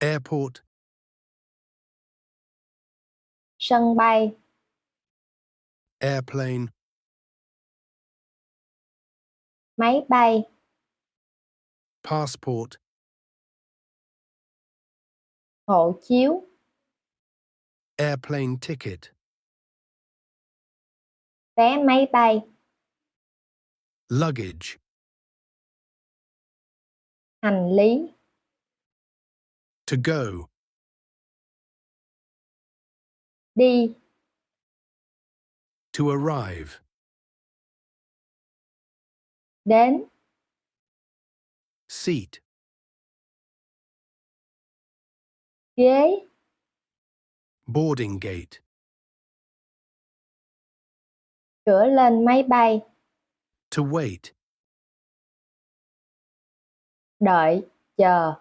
airport, sân bay, airplane, máy bay, passport, hộ chiếu, airplane ticket, vé máy bay, luggage, hành lý, to go, đi, to arrive, đến, seat, ghế, boarding gate, cửa lên máy bay, to wait, đợi, chờ.